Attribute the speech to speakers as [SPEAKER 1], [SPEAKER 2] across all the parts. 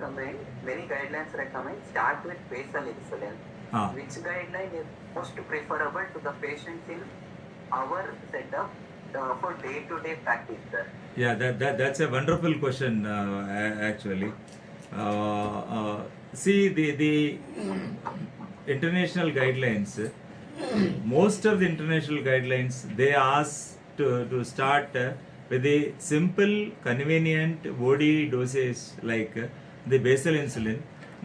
[SPEAKER 1] recommend, many guidelines recommend start with basal insulin. Which guideline is most preferable to the patients in our setup for day-to-day practice, sir?
[SPEAKER 2] Yeah, that's a wonderful question, actually. See, the international guidelines, most of the international guidelines, they ask to start with a simple, convenient OD dosage like the basal insulin.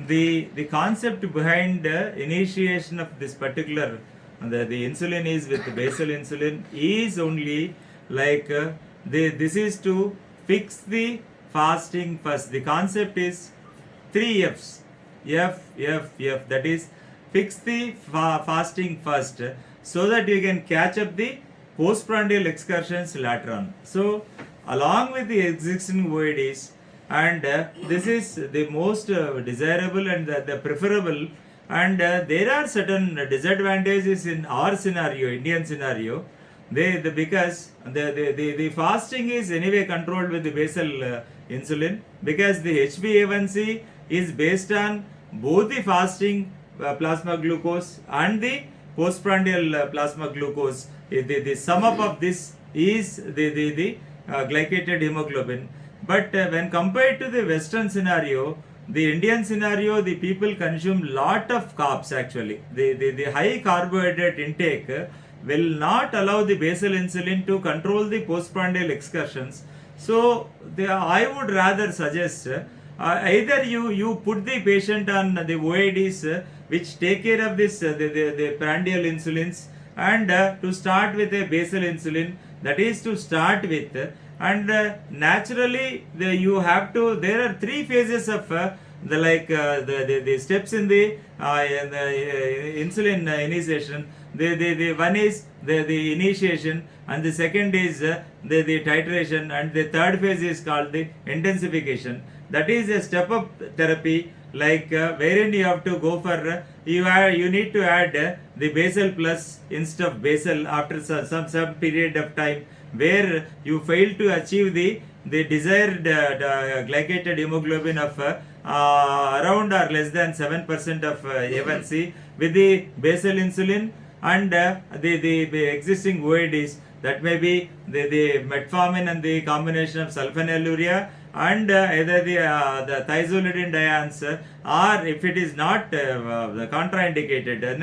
[SPEAKER 2] The concept behind initiation of this particular the insulin is with basal insulin is only like this is to fix the fasting first. The concept is 3 F's. F. That is, fix the fasting first so that you can catch up the postprandial excursions later on. So, along with the existing OADs, and this is the most desirable and the preferable, and there are certain disadvantages in our scenario, Indian scenario. Because the fasting is anyway controlled with the basal insulin, because the HbA1c is based on both the fasting plasma glucose and the postprandial plasma glucose. The sum up of this is the glycated hemoglobin. But when compared to the Western scenario, the Indian scenario, the people consume lot of carbs actually. The high carbohydrate intake will not allow the basal insulin to control the postprandial excursions. So I would rather suggest either you put the patient on the OADs which take care of this the prandial insulins, and to start with a basal insulin, that is to start with, and naturally you have to, there are 3 phases of the steps in the insulin initiation. The one is the initiation, and the second is the titration, and the third phase is called the intensification. That is a step up therapy, like wherein you have to go for you need to add the basal plus instead of basal after some period of time where you fail to achieve the desired glycated hemoglobin of around or less than 7% of A1C with the basal insulin and the existing OADs, that may be the metformin and the combination of sulfonylurea and either the thiazolidine dians, or if it is not contraindicated, then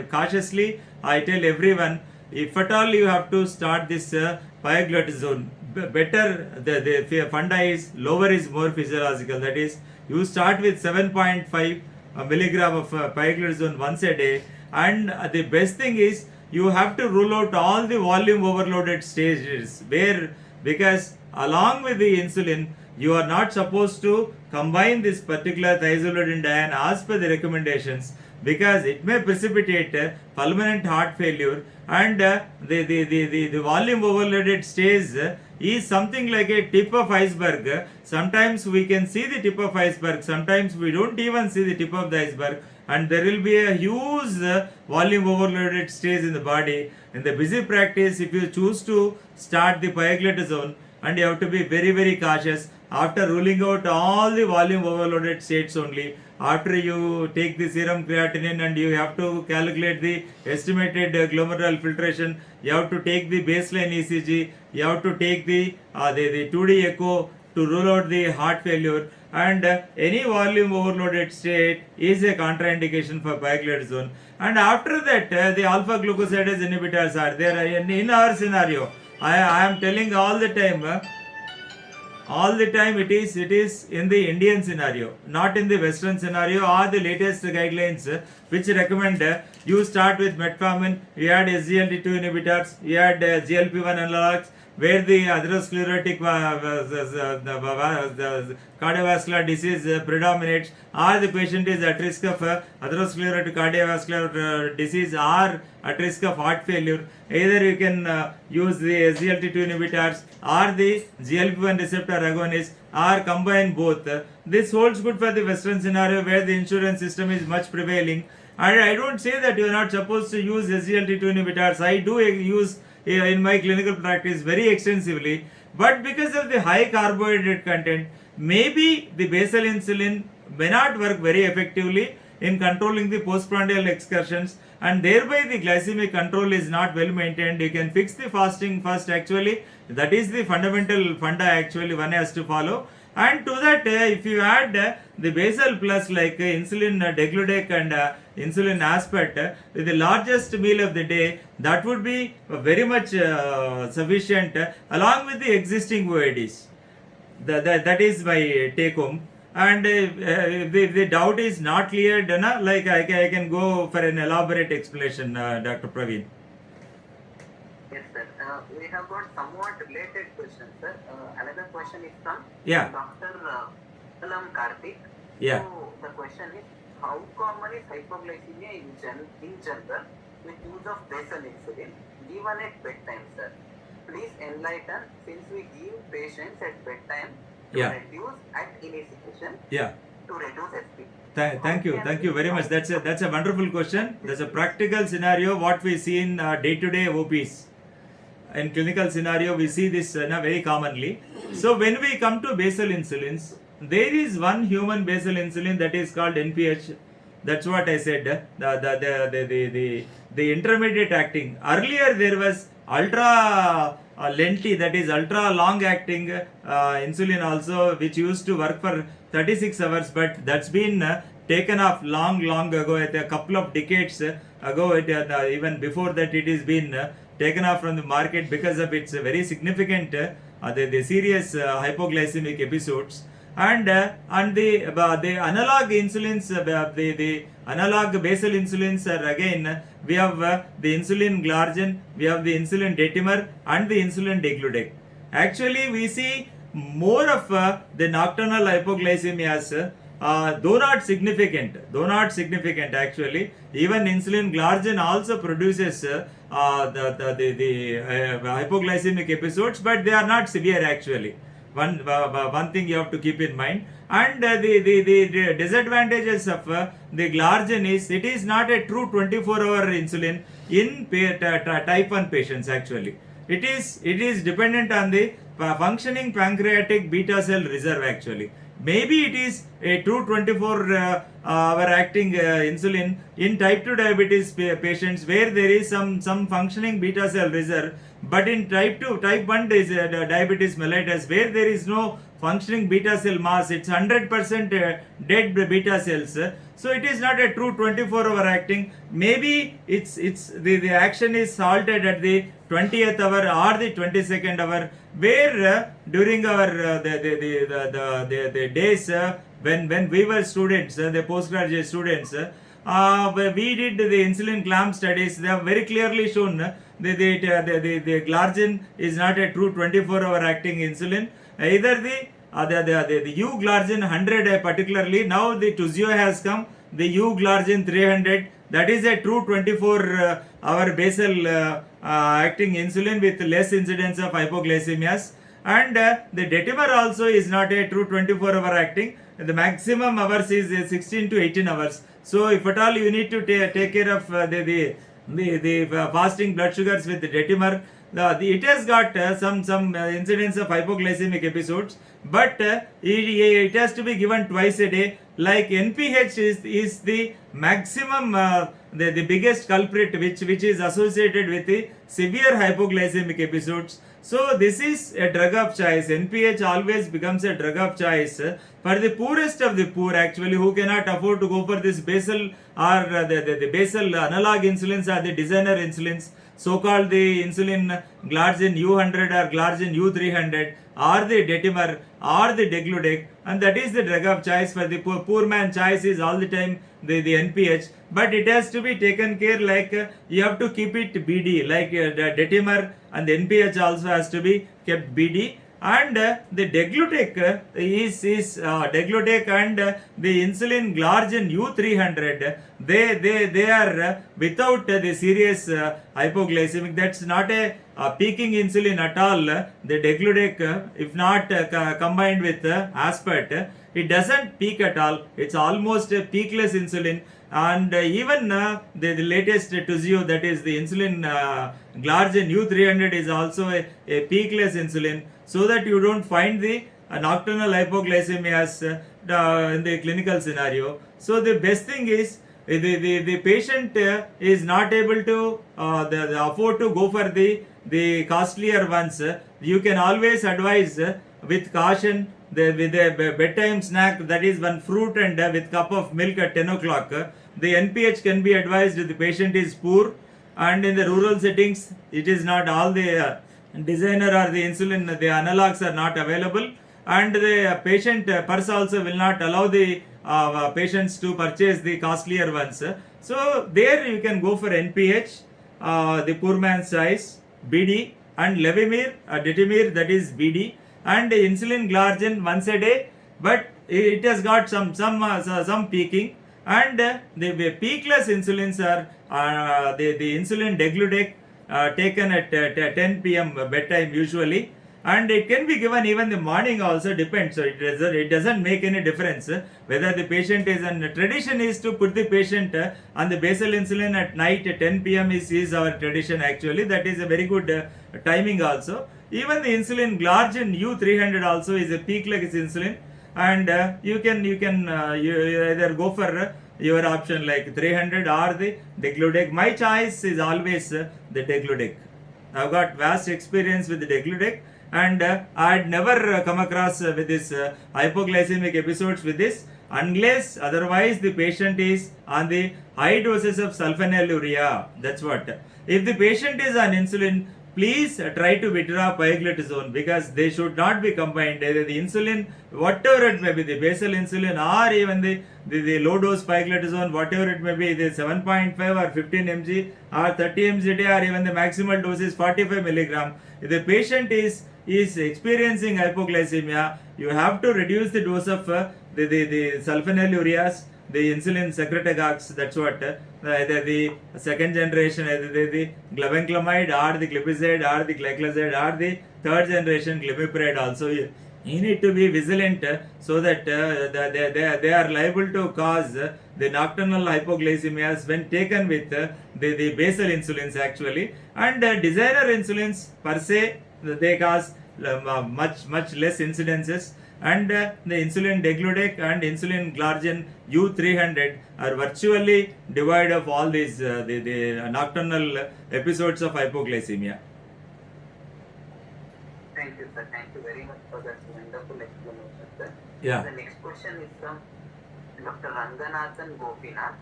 [SPEAKER 2] cautiously I tell everyone, if at all you have to start this pioglitazone, better the funda is lower is more physiological. That is, you start with 7.5 milligram of pioglitazone once a day, and the best thing is you have to rule out all the volume overloaded stages where, because along with the insulin you are not supposed to combine this particular thiazolidine dian as per the recommendations, because it may precipitate pulmonary heart failure, and the volume overloaded stage is something like a tip of iceberg. Sometimes we can see the tip of iceberg, sometimes we don't even see the tip of the iceberg, and there will be a huge volume overloaded stage in the body. In the busy practice, if you choose to start the pioglitazone, and you have to be very very cautious after ruling out all the volume overloaded states only, after you take the serum creatinine and you have to calculate the estimated glomerular filtration, you have to take the baseline ECG, you have to take the 2D echo to rule out the heart failure, and any volume overloaded state is a contraindication for pioglitazone. And after that the alpha glucosidase inhibitors are there. In our scenario, I am telling all the time it is in the Indian scenario, not in the Western scenario or the latest guidelines which recommend you start with metformin, you add SGLT2 inhibitors, you add GLP-1 analogs, where the atherosclerotic cardiovascular disease predominates, or the patient is at risk of atherosclerotic cardiovascular disease or at risk of heart failure. Either you can use the SGLT2 inhibitors or the GLP-1 receptor agonist, or combine both. This holds good for the Western scenario where the insurance system is much prevailing. And I don't say that you are not supposed to use SGLT2 inhibitors. I do use in my clinical practice very extensively, but because of the high carbohydrate content, maybe the basal insulin may not work very effectively in controlling the postprandial excursions, and thereby the glycemic control is not well maintained. You can fix the fasting first actually. That is the fundamental funda actually one has to follow. And to that, if you add the basal plus like insulin degludec and insulin aspart, the largest meal of the day, that would be very much sufficient along with the existing OADs. That is my take home. And if the doubt is not cleared, like I can go for an elaborate explanation, Dr. Praveen.
[SPEAKER 1] Yes, sir. We have got somewhat related questions, sir. Another question is from Dr. Salam Karthik.
[SPEAKER 2] Yeah.
[SPEAKER 1] So the question is, how common is hypoglycemia in general with use of basal insulin given at bedtime, sir? Please enlighten, since we give patients at bedtime to reduce at initiation to reduce SP.
[SPEAKER 2] Thank you very much. That's a wonderful question. That's a practical scenario what we see in day-to-day OPs. In clinical scenario, we see this very commonly. So when we come to basal insulins, there is one human basal insulin that is called NPH. That's what I said. The intermediate acting. Earlier there was ultra lenti, that is ultra long acting insulin also, which used to work for 36 hours, but that's been taken off long ago, at a couple of decades ago. Even before that, it is been taken off from the market because of its very significant the serious hypoglycemic episodes. And the analog insulins, the analog basal insulins are again, we have the insulin glargine, we have the insulin detimer and the insulin degludec. Actually, we see more of the nocturnal hypoglycemias, though not significant actually. Even insulin glargine also produces the hypoglycemic episodes, but they are not severe actually. One thing you have to keep in mind. And the disadvantages of the glargine is it is not a true 24-hour insulin in type 1 patients actually. It is dependent on the functioning pancreatic beta cell reserve actually. Maybe it is a true 24-hour acting insulin in type 2 diabetes patients where there is some functioning beta cell reserve, but in type 1 diabetes mellitus where there is no functioning beta cell mass, it's 100% dead beta cells. So it is not a true 24-hour acting. Maybe it's the action is halted at the 20th hour or the 22nd hour, where during our the days when we were students, the postgraduate students, we did the insulin clamp studies. They have very clearly shown the glargine is not a true 24-hour acting insulin. Either the U-glargine 100 particularly, now the Tuzio has come, the U-glargine 300, that is a true 24-hour basal acting insulin with less incidence of hypoglycemias. And the detimer also is not a true 24-hour acting. The maximum hours is 16 to 18 hours. So if at all you need to take care of the fasting blood sugars with the detimer, it has got some incidence of hypoglycemic episodes, but it has to be given twice a day. Like NPH is the maximum, the biggest culprit which is associated with the severe hypoglycemic episodes. So this is a drug of choice. NPH always becomes a drug of choice for the poorest of the poor actually, who cannot afford to go for this basal or the basal analog insulins or the designer insulins, so-called the insulin glargine U100 or glargine U300 or the detimer or the degludec, and that is the drug of choice for the poor man. Choice is all the time the NPH, but it has to be taken care, like you have to keep it BD, like the detimer and the NPH also has to be kept BD. And the degludec is degludec and the insulin glargine U300, they are without the serious hypoglycemic. That's not a peaking insulin at all. The degludec, if not combined with aspart, it doesn't peak at all. It's almost a peakless insulin. And even the latest Tuzio, that is the insulin glargine U300, is also a peakless insulin, so that you don't find the nocturnal hypoglycemias in the clinical scenario. So the best thing is the patient is not able to afford to go for the costlier ones. You can always advise with caution with a bedtime snack, that is one fruit and with cup of milk at 10 o'clock. The NPH can be advised if the patient is poor, and in the rural settings it is not all the designer or the insulin, the analogs are not available, and the patient purse also will not allow the patients to purchase the costlier ones. So there you can go for NPH, the poor man's choice, BD, and Levemir, Detemir, that is BD, and insulin glargine once a day, but it has got some peaking, and the peakless insulins are the insulin degludec taken at 10 p.m. bedtime usually, and it can be given even the morning also, depends. So it doesn't make any difference whether the patient is, and tradition is to put the patient on the basal insulin at night at 10 p.m. is our tradition actually. That is a very good timing also. Even the insulin glargine U300 also is a peakless insulin, and you either go for your option like 300 or the degludec. My choice is always the degludec. I've got vast experience with the degludec, and I had never come across with this hypoglycemic episodes with this, unless otherwise the patient is on the high doses of sulfonylurea. That's what. If the patient is on insulin, please try to withdraw pioglitazone, because they should not be combined. Either the insulin, whatever it may be, the basal insulin or even the low dose pioglitazone, whatever it may be, the 7.5 or 15 mg or 30 mg a day, or even the maximal dose is 45 milligram. If the patient is experiencing hypoglycemia, you have to reduce the dose of the sulfonylureas, the insulin secretagogues. That's what either the second generation, either the glibenclamide or the glipizide or the glyclazide, or the third generation glimepiride also. You need to be vigilant so that they are liable to cause the nocturnal hypoglycemias when taken with the basal insulins actually. And designer insulins per se, they cause much less incidences, and the insulin degludec and insulin glargine U300 are virtually devoid of all these the nocturnal episodes of hypoglycemia.
[SPEAKER 1] Thank you, sir. Thank you very much for that wonderful explanation, sir.
[SPEAKER 2] Yeah.
[SPEAKER 1] The next question is from Dr. Ranganathan Gopinath.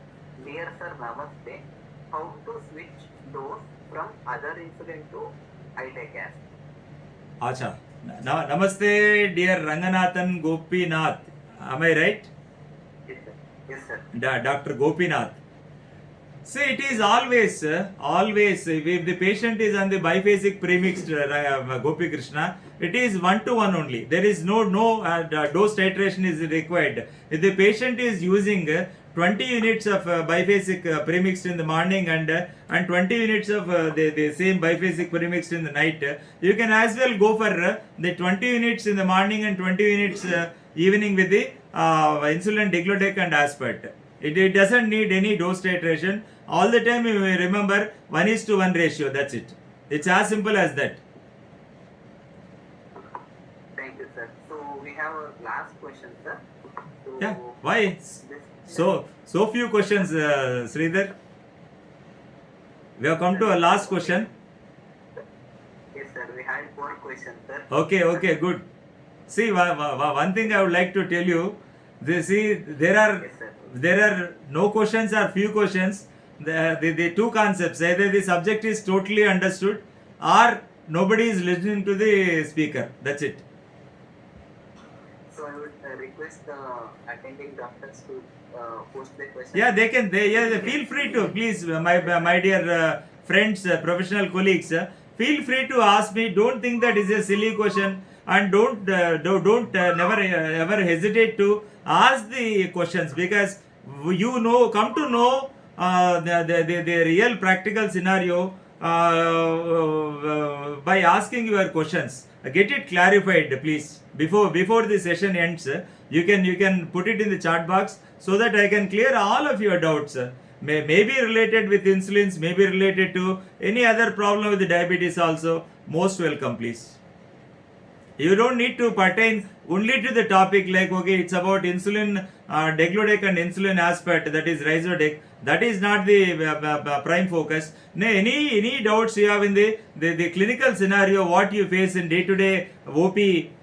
[SPEAKER 1] Dear sir, namaste. How to switch dose from other insulin to Idecast?
[SPEAKER 2] Acha. Namaste, dear Ranganathan Gopinath. Am I right?
[SPEAKER 1] Yes, sir. Yes, sir.
[SPEAKER 2] Dr. Gopinath. See, it is always, if the patient is on the biphasic premixed Gopi Krishna, it is 1-to-1 only. There is no dose titration is required. If the patient is using 20 units of biphasic premixed in the morning and 20 units of the same biphasic premixed in the night, you can as well go for the 20 units in the morning and 20 units evening with the insulin degludec and aspart. It doesn't need any dose titration. All the time you may remember 1:1 ratio. That's it. It's as simple as that.
[SPEAKER 1] Thank you, sir. So we have a last question, sir. So
[SPEAKER 2] Yeah. Why so few questions, Sridhar? We have come to a last question.
[SPEAKER 1] Yes, sir. We had 4 questions, sir.
[SPEAKER 2] Okay, good. See, one thing I would like to tell you. There
[SPEAKER 1] Yes, sir.
[SPEAKER 2] are no questions or few questions. The two concepts, either the subject is totally understood or nobody is listening to the speaker. That's it.
[SPEAKER 1] So I would request the attending doctors to post the question.
[SPEAKER 2] Yeah, they feel free to, please, my dear friends, professional colleagues, feel free to ask me. Don't think that is a silly question, and don't never ever hesitate to ask the questions, because come to know the real practical scenario by asking your questions. Get it clarified, please, before the session ends. You can put it in the chat box so that I can clear all of your doubts. May be related with insulins, may be related to any other problem with the diabetes also. Most welcome, please. You don't need to pertain only to the topic like okay, it's about insulin degludec and insulin aspart, that is rhizodec. That is not the prime focus. No, any doubts you have in the clinical scenario, what you face in day to day OP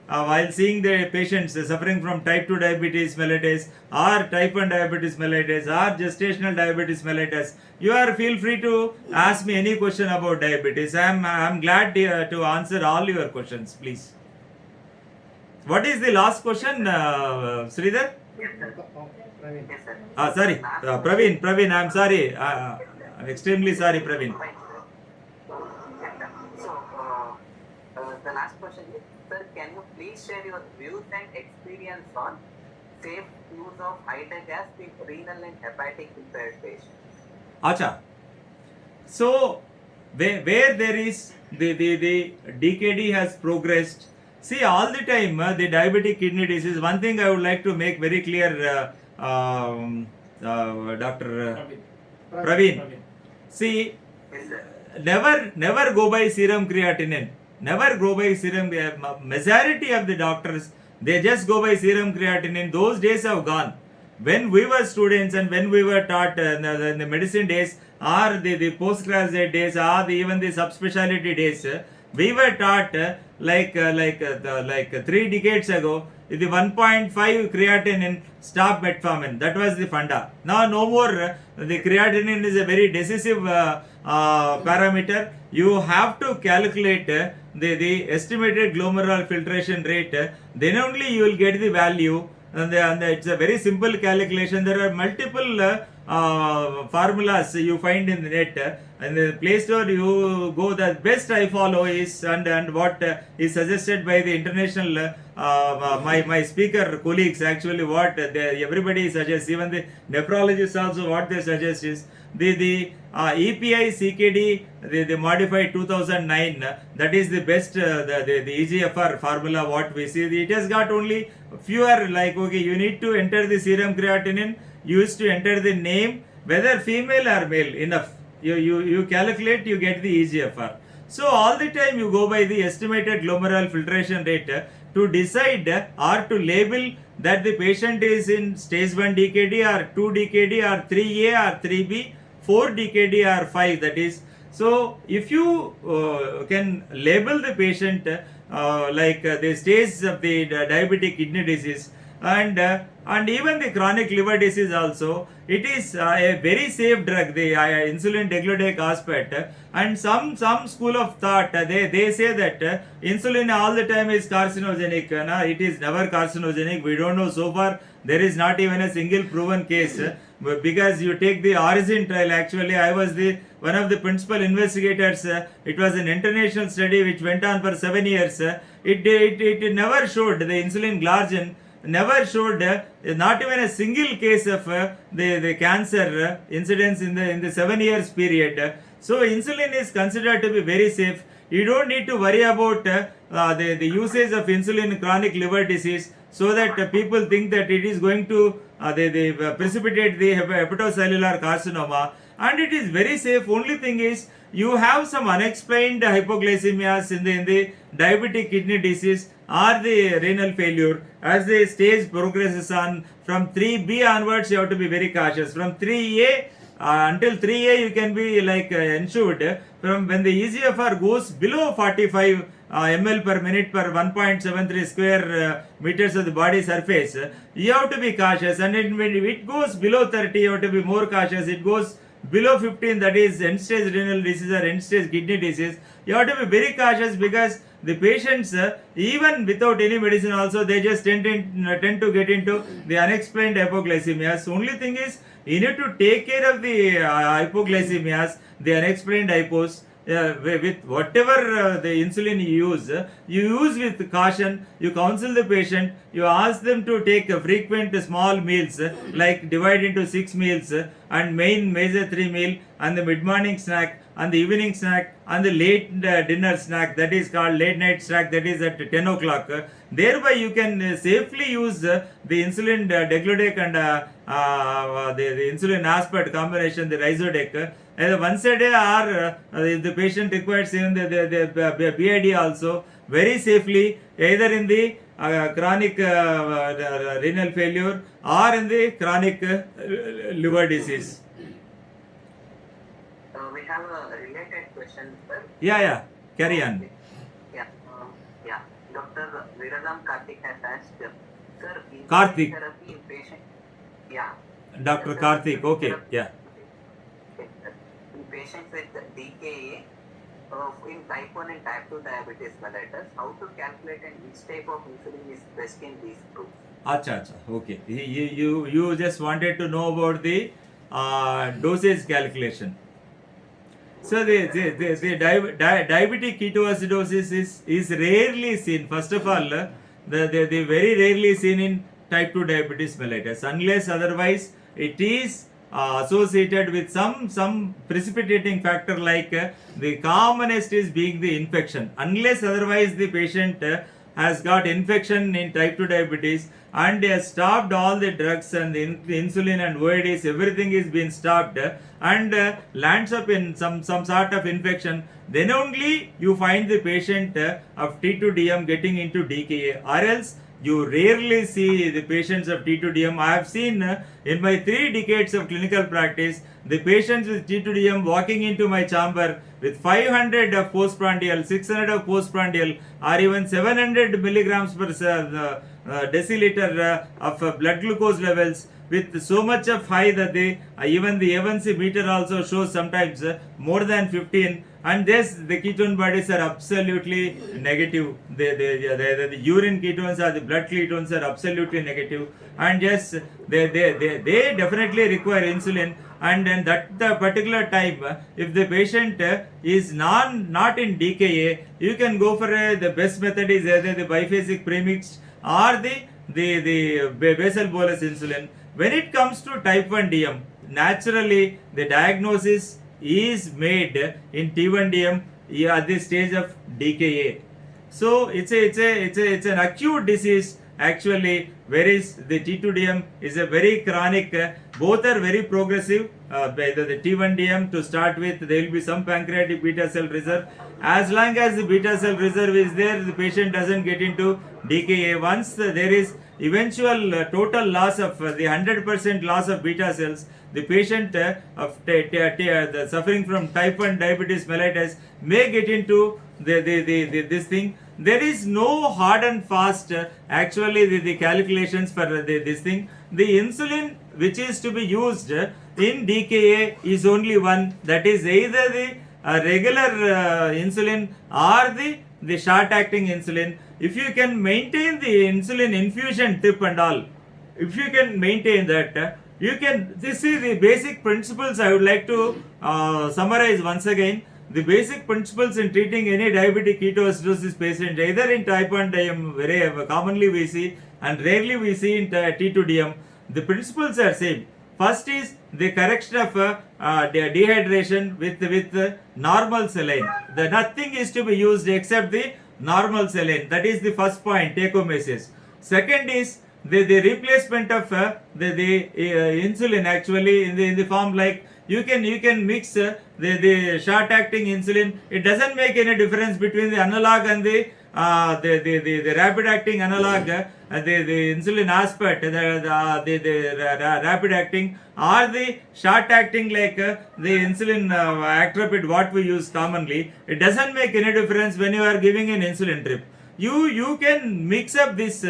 [SPEAKER 2] while seeing the patients suffering from type 2 diabetes mellitus or type 1 diabetes mellitus or gestational diabetes mellitus, you are feel free to ask me any question about diabetes. I'm glad to answer all your questions, please. What is the last question, Sridhar?
[SPEAKER 1] Yes, sir.
[SPEAKER 3] Praveen.
[SPEAKER 1] Yes, sir.
[SPEAKER 2] Sorry, Praveen, I'm sorry. I'm extremely sorry, Praveen.
[SPEAKER 1] Fine, sir. Yes, sir. So, the last question is, sir, can you please share your views and experience on safe use of hydrogen gas in renal and hepatic impaired patients?
[SPEAKER 2] Acha. So, where there is the DKD has progressed. See, all the time the diabetic kidney disease. One thing I would like to make very clear, Dr. Praveen. See,
[SPEAKER 1] Yes, sir.
[SPEAKER 2] never go by serum creatinine. Never go by serum. Majority of the doctors, they just go by serum creatinine. Those days have gone. When we were students and when we were taught in the medicine days or the postgraduate days or even the subspecialty days, we were taught like 3 decades ago, the 1.5 creatinine stop metformin. That was the funda. Now no more. The creatinine is a very decisive parameter. You have to calculate the estimated glomerular filtration rate. Then only you will get the value. And it's a very simple calculation. There are multiple formulas you find in the net. In the Play Store, you go. The best I follow is and what is suggested by the international my speaker colleagues. Actually, what everybody suggests, even the nephrologists also, what they suggest is the EPI CKD, the modified 2009. That is the best the EGFR formula. What we see, it has got only fewer, like okay, you need to enter the serum creatinine. You used to enter the name, whether female or male. Enough. You calculate, you get the EGFR. So all the time you go by the estimated glomerular filtration rate to decide or to label that the patient is in stage 1 DKD or 2 DKD or 3A or 3B, 4 DKD or 5. That is, so if you can label the patient like the stage of the diabetic kidney disease and even the chronic liver disease also, it is a very safe drug, the insulin degludec aspart. And some school of thought, they say that insulin all the time is carcinogenic. It is never carcinogenic. We don't know so far. There is not even a single proven case. Because you take the origin trial, actually I was one of the principal investigators. It was an international study which went on for 7 years. It never showed the insulin glargine, never showed not even a single case of the cancer incidence in the 7 years period. So insulin is considered to be very safe. You don't need to worry about the usage of insulin in chronic liver disease, so that people think that it is going to precipitate the hepatocellular carcinoma, and it is very safe. Only thing is you have some unexplained hypoglycemias in the diabetic kidney disease or the renal failure. As the stage progresses on from 3B onwards, you have to be very cautious. From 3A until 3A you can be like ensured. From when the EGFR goes below 45 ml per minute per 1.73 square meters of the body surface, you have to be cautious. And when it goes below 30, you have to be more cautious. It goes below 15, that is end stage renal disease or end stage kidney disease, you have to be very cautious, because the patients even without any medicine also, they just tend to get into the unexplained hypoglycemias. Only thing is you need to take care of the hypoglycemias, the unexplained hypos. With whatever the insulin you use with caution. You counsel the patient, you ask them to take frequent small meals, like divide into 6 meals, and major 3 meal, and the mid morning snack, and the evening snack, and the late dinner snack, that is called late night snack, that is at 10 o'clock. Thereby you can safely use the insulin degludec and the insulin aspart combination, the rhizodec, once a day, or if the patient requires even the BID also. very safely either in the chronic renal failure or in the chronic liver disease.
[SPEAKER 1] We have a related question, sir.
[SPEAKER 2] Yeah, carry on.
[SPEAKER 1] Yeah, yeah. Dr. Viradam Karthik has asked, sir, is
[SPEAKER 2] Karthik.
[SPEAKER 1] therapy in patient? Yeah.
[SPEAKER 2] Dr.
[SPEAKER 1] Sir,
[SPEAKER 2] Karthik, okay, yeah.
[SPEAKER 1] Okay, sir. In patients with DKA, in type 1 and type 2 diabetes mellitus, how to calculate and which type of insulin is best in these groups?
[SPEAKER 2] Acha, okay. You just wanted to know about the dosage calculation. So the diabetic ketoacidosis is rarely seen. First of all, the very rarely seen in type 2 diabetes mellitus, unless otherwise it is associated with some precipitating factor, like the commonest is being the infection. Unless otherwise the patient has got infection in type 2 diabetes and has stopped all the drugs and the insulin and OADs, everything is being stopped and lands up in some sort of infection, then only you find the patient of T2DM getting into DKA, or else you rarely see the patients of T2DM. I have seen in my 3 decades of clinical practice, the patients with T2DM walking into my chamber with 500 of postprandial, 600 of postprandial, or even 700 milligrams per deciliter of blood glucose levels, with so much of high that they even the A1C meter also shows sometimes more than 15, and this the ketone bodies are absolutely negative. The urine ketones or the blood ketones are absolutely negative, and yes, they definitely require insulin. And then that the particular time, if the patient is not in DKA, you can go for the best method is either the biphasic premixed or the basal bolus insulin. When it comes to type 1 DM, naturally the diagnosis is made in T1 DM at the stage of DKA. So it's an acute disease actually, whereas the T2DM is a very chronic. Both are very progressive. By the T1 DM to start with, there will be some pancreatic beta cell reserve. As long as the beta cell reserve is there, the patient doesn't get into DKA. Once there is eventual total loss of the 100% loss of beta cells, the patient suffering from type 1 diabetes mellitus may get into this thing. There is no hard and fast actually the calculations for this thing. The insulin which is to be used in DKA is only one, that is either the regular insulin or the short acting insulin. If you can maintain the insulin infusion tip and all, if you can maintain that, you can, this is the basic principles I would like to summarize once again. The basic principles in treating any diabetic ketoacidosis patient, either in type 1 DM, very commonly we see, and rarely we see in T2DM, the principles are same. First is the correction of dehydration with normal saline. Nothing is to be used except the normal saline. That is the first point, take home message. Second is the replacement of the insulin actually in the form like you can mix the short acting insulin. It doesn't make any difference between the analog and the rapid acting analog, the insulin aspect, the rapid acting, or the short acting like the insulin actrapid what we use commonly. It doesn't make any difference when you are giving an insulin drip. You can mix up this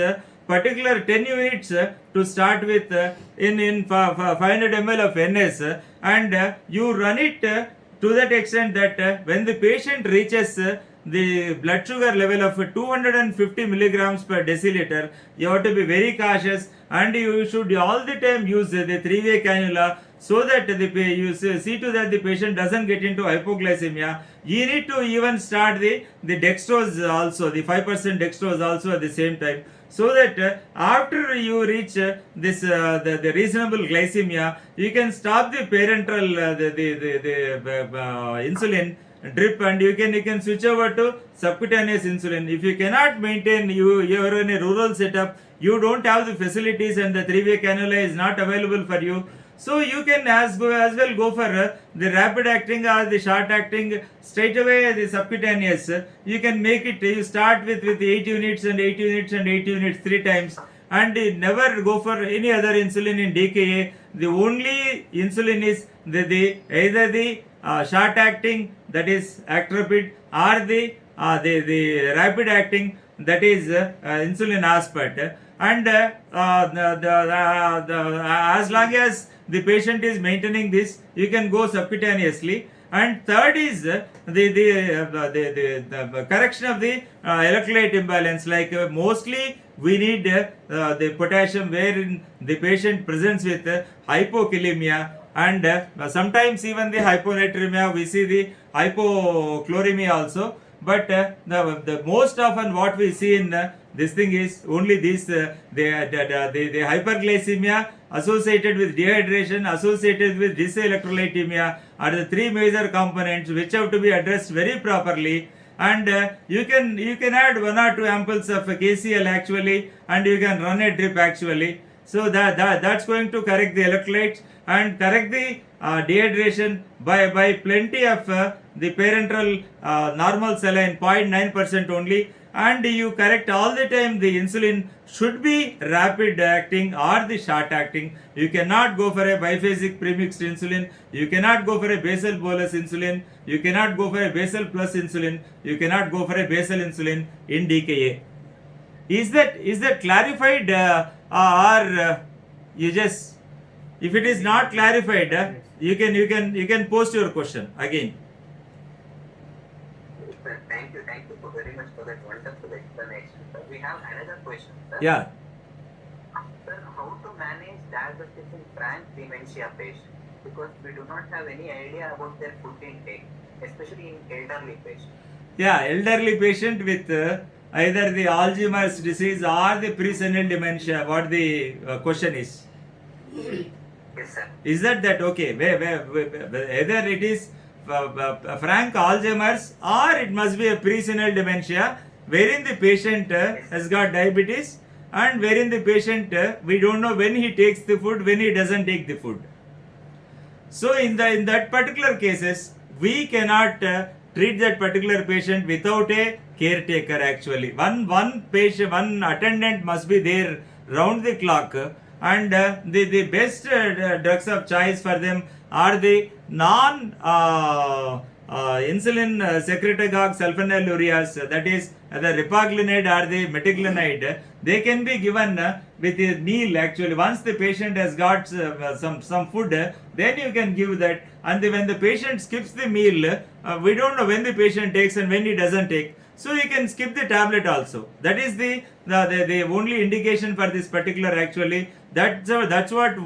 [SPEAKER 2] particular 10 units to start with in 500 ml of NS, and you run it to that extent that when the patient reaches the blood sugar level of 250 milligrams per deciliter, you have to be very cautious, and you should all the time use the 3-way cannula so that you see to that the patient doesn't get into hypoglycemia. You need to even start the dextrose also, the 5% dextrose also at the same time, so that after you reach this the reasonable glycemia, you can stop the parenteral insulin drip, and you can switch over to subcutaneous insulin. If you cannot maintain, you are in a rural setup, you don't have the facilities and the 3-way cannula is not available for you, So you can as well go for the rapid acting or the short acting straight away the subcutaneous. You can make it. You start with 8 units and 8 units and 8 units 3 times, and never go for any other insulin in DKA. The only insulin is the either the short acting, that is Actrapid, or the rapid acting, that is insulin aspart. And as long as the patient is maintaining this, you can go subcutaneously. And third is the correction of the electrolyte imbalance. Like mostly we need the potassium wherein the patient presents with hypokalemia, and sometimes even the hyponatremia, we see the hypochloremia also. But the most often what we see in this thing is only this the hyperglycemia associated with dehydration, associated with dyselectrolytemia, are the three major components which have to be addressed very properly. And you can add 1 or 2 ampoules of KCl actually, and you can run a drip actually. So that's going to correct the electrolytes and correct the dehydration by plenty of the parenteral normal saline 0.9% only. And you correct all the time the insulin should be rapid acting or the short acting. You cannot go for a biphasic premixed insulin. You cannot go for a basal bolus insulin. You cannot go for a basal plus insulin. You cannot go for a basal insulin in DKA. Is that clarified or you just, if it is not clarified, you can post your question again.
[SPEAKER 1] Sir, thank you very much for that wonderful explanation. Sir, we have another question, sir.
[SPEAKER 2] Yeah.
[SPEAKER 1] Sir, how to manage diabetes in frank dementia patients? Because we do not have any idea about their food intake, especially in elderly patients.
[SPEAKER 2] Yeah, elderly patient with either the Alzheimer's disease or the presenile dementia. What the question is?
[SPEAKER 1] Yes, sir.
[SPEAKER 2] Is that okay? Either it is frank Alzheimer's or it must be a presenile dementia, wherein the patient has got diabetes, and wherein the patient we don't know when he takes the food, when he doesn't take the food. So in that particular cases, we cannot treat that particular patient without a caretaker actually. One patient, one attendant must be there round the clock, and the best drugs of choice for them are the non insulin secretagogue sulfonylureas, that is the repaglinide or the metiglinide. They can be given with a meal actually. Once the patient has got some food, then you can give that. And when the patient skips the meal, we don't know when the patient takes and when he doesn't take. So you can skip the tablet also. That is the only indication for this particular actually. That's what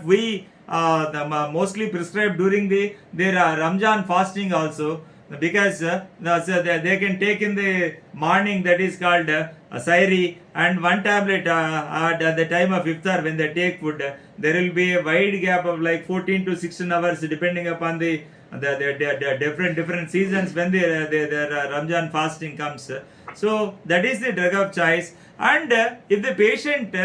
[SPEAKER 2] we mostly prescribe during their Ramjan fasting also, because they can take in the morning, that is called Sairi, and one tablet at the time of iftar when they take food. There will be a wide gap of like 14 to 16 hours depending upon the different seasons when the Ramjan fasting comes. So that is the drug of choice. And if the patient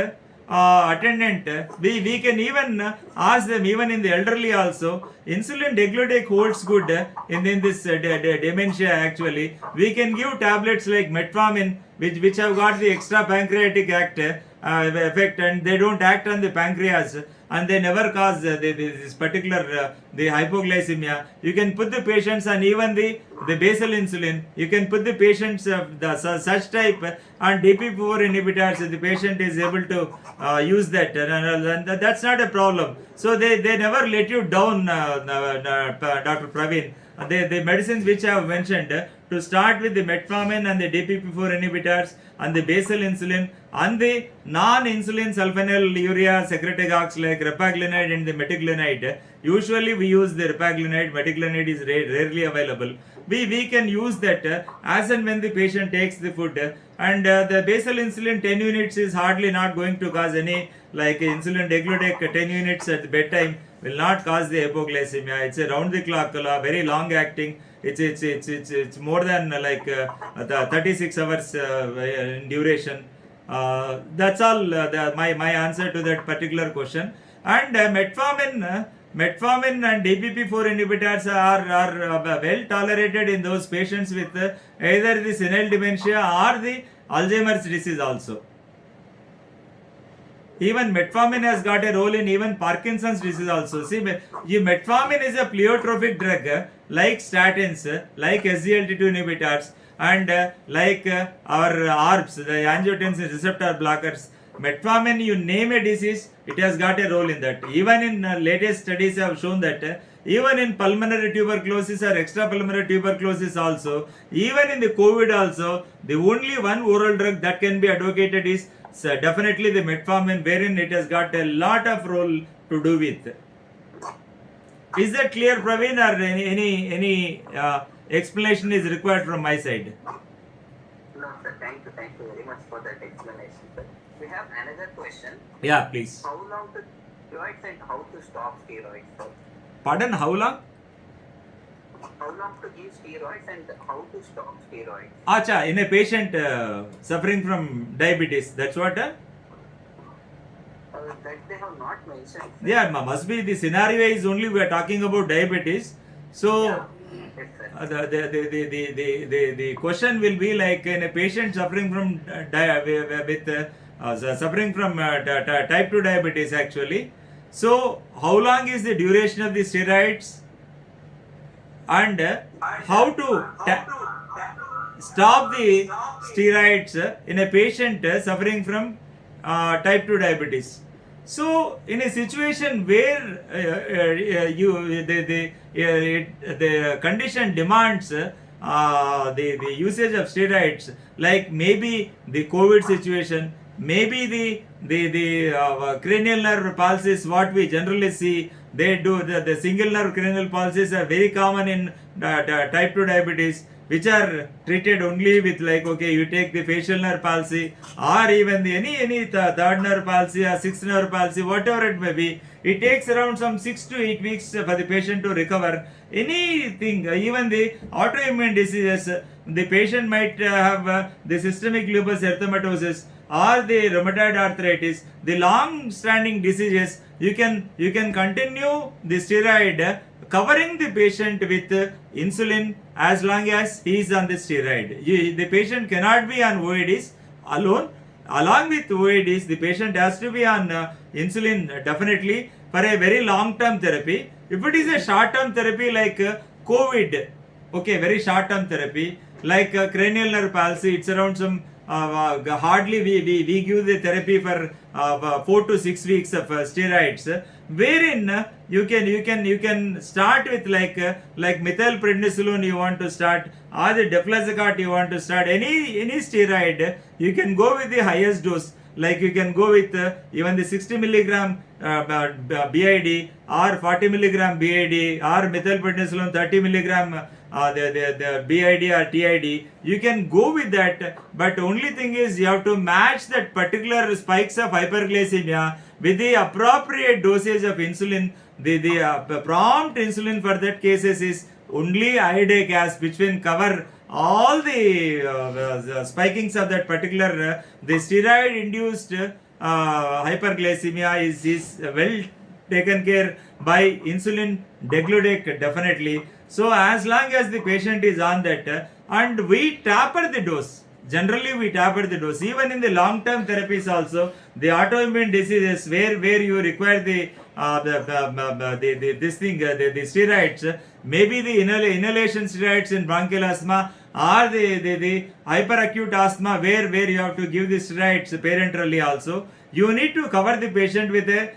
[SPEAKER 2] attendant, we can even ask them, even in the elderly also, insulin degludec holds good in this dementia actually. We can give tablets like metformin, which have got the extra pancreatic effect, and they don't act on the pancreas, and they never cause this particular the hypoglycemia. You can put the patients on even the basal insulin. You can put the patients of such type on DPP4 inhibitors. If the patient is able to use that, that's not a problem. So they never let you down, Dr. Praveen. The medicines which I have mentioned, to start with the metformin and the DPP4 inhibitors and the basal insulin and the non-insulin sulfonylurea secretagogues like repaglinide and the metiglinide. Usually we use the repaglinide. Metiglinide is rarely available. We can use that as and when the patient takes the food. And the basal insulin 10 units is hardly not going to cause any, like insulin degludec 10 units at the bedtime will not cause the hypoglycemia. It's a round the clock, very long acting. It's more than like 36 hours in duration. That's all my answer to that particular question. And metformin and DPP-4 inhibitors are well tolerated in those patients with either the senile dementia or the Alzheimer's disease also. Even metformin has got a role in even Parkinson's disease also. See, metformin is a pleiotropic drug like statins, like SGLT2 inhibitors, and like our ARBs, the angiotensin receptor blockers. Metformin, you name a disease, it has got a role in that. Even in latest studies have shown that even in pulmonary tuberculosis or extrapulmonary tuberculosis also, even in the COVID also, the only one oral drug that can be advocated is definitely the metformin, wherein it has got a lot of role to do with. Is that clear, Praveen, or any explanation is required from my side?
[SPEAKER 1] No, sir. Thank you very much for that explanation, sir. We have another question.
[SPEAKER 2] Yeah, please.
[SPEAKER 1] How long to steroids and how to stop steroids, sir?
[SPEAKER 2] Pardon, how long?
[SPEAKER 1] How long to give steroids and how to stop steroids?
[SPEAKER 2] Acha, in a patient suffering from diabetes, that's what?
[SPEAKER 1] That they have not mentioned. Sir.
[SPEAKER 2] Yeah, must be the scenario is only we are talking about diabetes. So,
[SPEAKER 1] Yes, sir.
[SPEAKER 2] the question will be like in a patient suffering from suffering from type 2 diabetes actually. So, how long is the duration of the steroids? And how to stop the steroids in a patient suffering from type 2 diabetes. So, in a situation where the condition demands the usage of steroids, like maybe the COVID situation, maybe the cranial nerve palsies, what we generally see, they do the single nerve cranial palsies are very common in type 2 diabetes, which are treated only with like, okay, you take the facial nerve palsy or even the any third nerve palsy or sixth nerve palsy, whatever it may be. It takes around some 6 to 8 weeks for the patient to recover. Anything, even the autoimmune diseases, the patient might have the systemic lupus erythematosus or the rheumatoid arthritis, the long-standing diseases. You can continue the steroid covering the patient with insulin as long as he is on the steroid. The patient cannot be on OADs alone. Along with OADs, the patient has to be on insulin definitely for a very long-term therapy. If it is a short-term therapy like COVID, okay, very short-term therapy like cranial nerve palsy, it's around some hardly we give the therapy for 4 to 6 weeks of steroids, wherein you can start with like methylprednisolone you want to start, or the deflazacort you want to start, any steroid you can go with the highest dose, like you can go with even the 60 milligram BID or 40 milligram BID or methylprednisolone 30 milligram the BID or TID, you can go with that, but only thing is you have to match that particular spikes of hyperglycemia with the appropriate dosage of insulin. The prompt insulin for that cases is only iodic acid, which will cover all the spikings of that particular the steroid induced hyperglycemia is well taken care by insulin degludec definitely. So as long as the patient is on that and we taper the dose, generally we taper the dose, even in the long term therapies also, the autoimmune diseases where you require the steroids, maybe the inhalation steroids in bronchial asthma or the hyperacute asthma where you have to give the steroids parenterally also, you need to cover the patient with the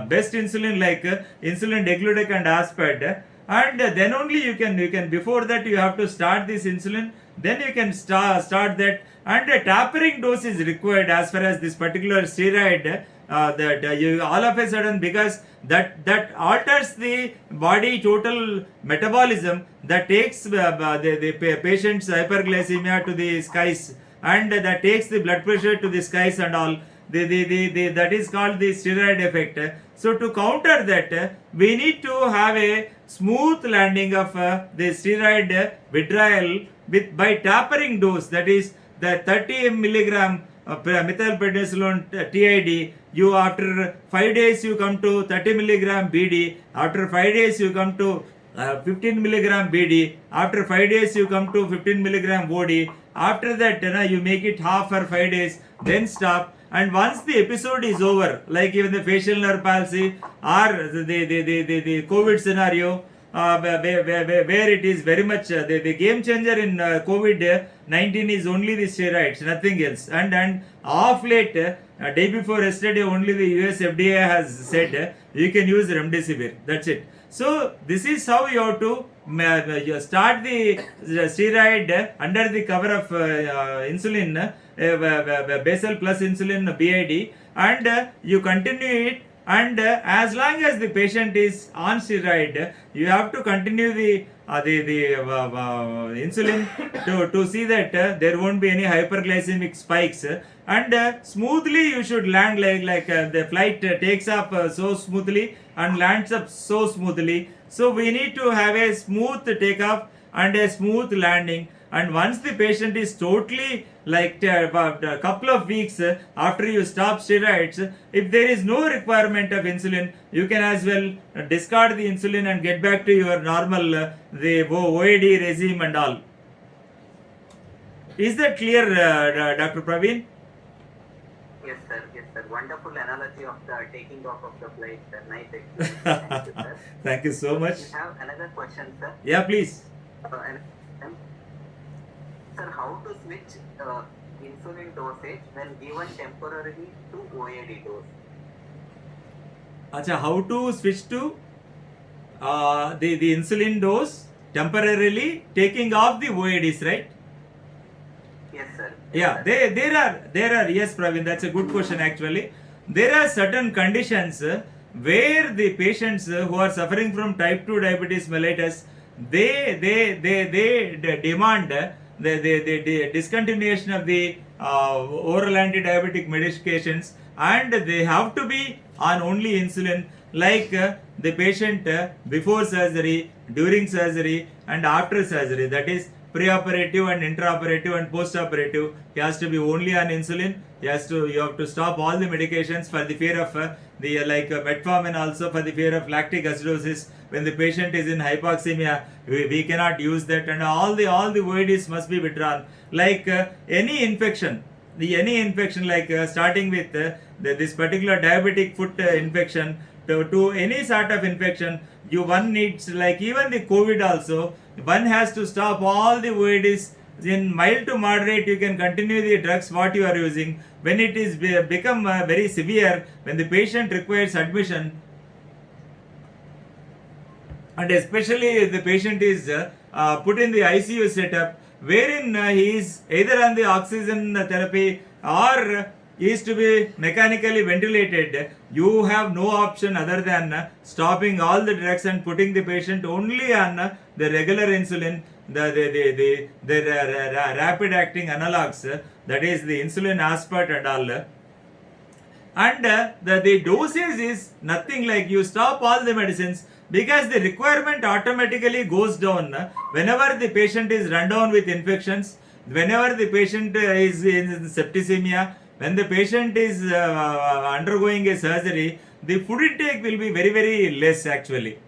[SPEAKER 2] best insulin like insulin degludec and aspart, and then only you can before that you have to start this insulin, then you can start that, and a tapering dose is required as far as this particular steroid that you all of a sudden, because that alters the body total metabolism, that takes the patient's hyperglycemia to the skies, and that takes the blood pressure to the skies and all. That is called the steroid effect. So to counter that, we need to have a smooth landing of the steroid withdrawal by tapering dose, that is the 30 milligram methylprednisolone TID, you after 5 days you come to 30 milligram BD, after 5 days you come to 15 milligram BD, after 5 days you come to 15 milligram OD, after that you make it half for 5 days, then stop. And once the episode is over, like even the facial nerve palsy or the COVID scenario, where it is very much the game changer in COVID 19 is only the steroids, nothing else. And off late, day before yesterday, only the US FDA has said you can use remdesivir. That's it. So this is how you have to you start the steroid under the cover of insulin, basal plus insulin BID, and you continue it. And as long as the patient is on steroid, you have to continue the insulin to see that there won't be any hyperglycemic spikes, and smoothly you should land like the flight takes up so smoothly and lands up so smoothly. So we need to have a smooth takeoff and a smooth landing. And once the patient is totally like about a couple of weeks after you stop steroids, if there is no requirement of insulin, you can as well discard the insulin and get back to your normal the OAD regime and all. Is that clear, Dr. Praveen?
[SPEAKER 1] Yes, sir. Yes, sir. Wonderful analogy of the taking off of the flight, sir. Nice explanation. Thank you, sir.
[SPEAKER 2] Thank you so much.
[SPEAKER 1] We have another question, sir.
[SPEAKER 2] Yeah, please.
[SPEAKER 1] Sir, how to switch insulin dosage when given temporarily to OAD dose?
[SPEAKER 2] Acha, how to switch to the insulin dose temporarily taking off the OADs, right?
[SPEAKER 1] Yes, sir.
[SPEAKER 2] Yeah, there are yes, Praveen, that's a good question actually. There are certain conditions where the patients who are suffering from type 2 diabetes mellitus, they demand the discontinuation of the oral anti-diabetic medications, and they have to be on only insulin, like the patient before surgery, during surgery, and after surgery. That is preoperative and intraoperative and postoperative. He has to be only on insulin. You have to stop all the medications for the fear of metformin, also for the fear of lactic acidosis. When the patient is in hypoxemia, we cannot use that, and all the OADs must be withdrawn. Like any infection, like starting with this particular diabetic foot infection to any sort of infection, one needs, like even the COVID also, one has to stop all the OADs. In mild to moderate, you can continue the drugs what you are using. When it is become very severe, when the patient requires admission, and especially if the patient is put in the ICU setup, wherein he is either on the oxygen therapy or is to be mechanically ventilated, you have no option other than stopping all the drugs and putting the patient only on the regular insulin, the rapid acting analogs, that is the insulin aspart and all. And the dosage is nothing, like you stop all the medicines, because the requirement automatically goes down whenever the patient is run down with infections, whenever the patient is in septicemia, when the patient is undergoing a surgery, the food intake will be very, very less actually.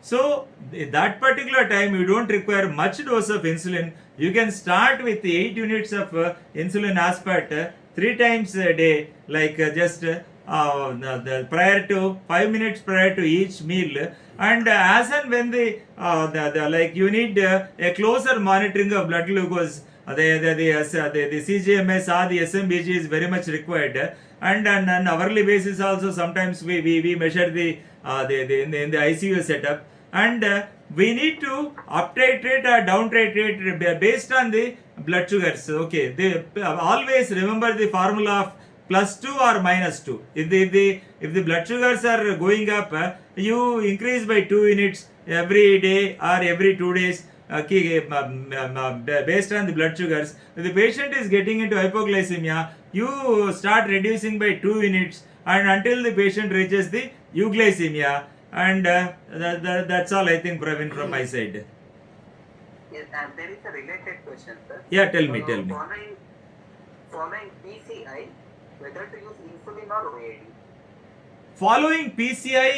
[SPEAKER 2] So that particular time you don't require much dose of insulin. You can start with 8 units of insulin aspart 3 times a day, like just prior to 5 minutes prior to each meal. And as and when the like you need a closer monitoring of blood glucose, the CGMS or the SMBG is very much required, and on hourly basis also sometimes we measure the in the ICU setup, and we need to up titrate or down titrate based on the blood sugars. Okay, they always remember the formula of +2 or -2. If the blood sugars are going up, you increase by 2 units every day or every 2 days. Based on the blood sugars. If the patient is getting into hypoglycemia, you start reducing by 2 units and until the patient reaches the euglycemia. And that's all, I think, Praveen, from my side.
[SPEAKER 1] Yes, there is a related question, sir.
[SPEAKER 2] Yeah, tell me.
[SPEAKER 1] following PCI, whether to use insulin or OAD.
[SPEAKER 2] Following PCI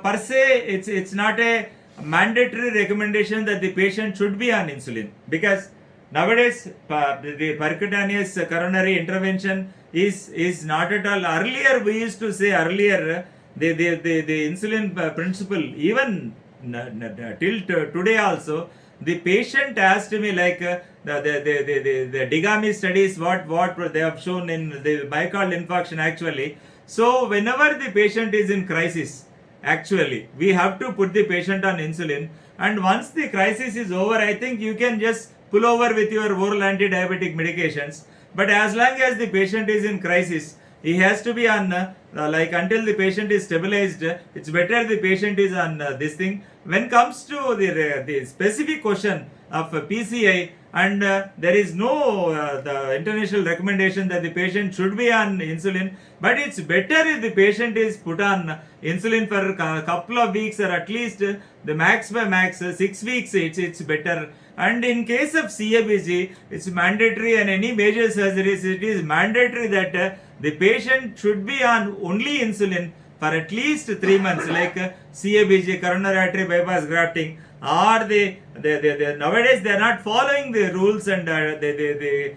[SPEAKER 2] per se, it's not a mandatory recommendation that the patient should be on insulin, because nowadays the percutaneous coronary intervention is not at all. Earlier we used to say the insulin principle, even till today also, the patient asked me like the Digami studies what they have shown in the myocardial infarction actually. So whenever the patient is in crisis, actually we have to put the patient on insulin, and once the crisis is over, I think you can just pull over with your oral anti-diabetic medications. But as long as the patient is in crisis, he has to be on like until the patient is stabilized, it's better the patient is on this thing. When comes to the specific question of PCI, and there is no the international recommendation that the patient should be on insulin, but it's better if the patient is put on insulin for a couple of weeks, or at least the max by max 6 weeks, it's better. And in case of CABG, it's mandatory, and any major surgeries, it is mandatory that the patient should be on only insulin for at least 3 months, like CABG, coronary artery bypass grafting, or the nowadays they are not following the rules and the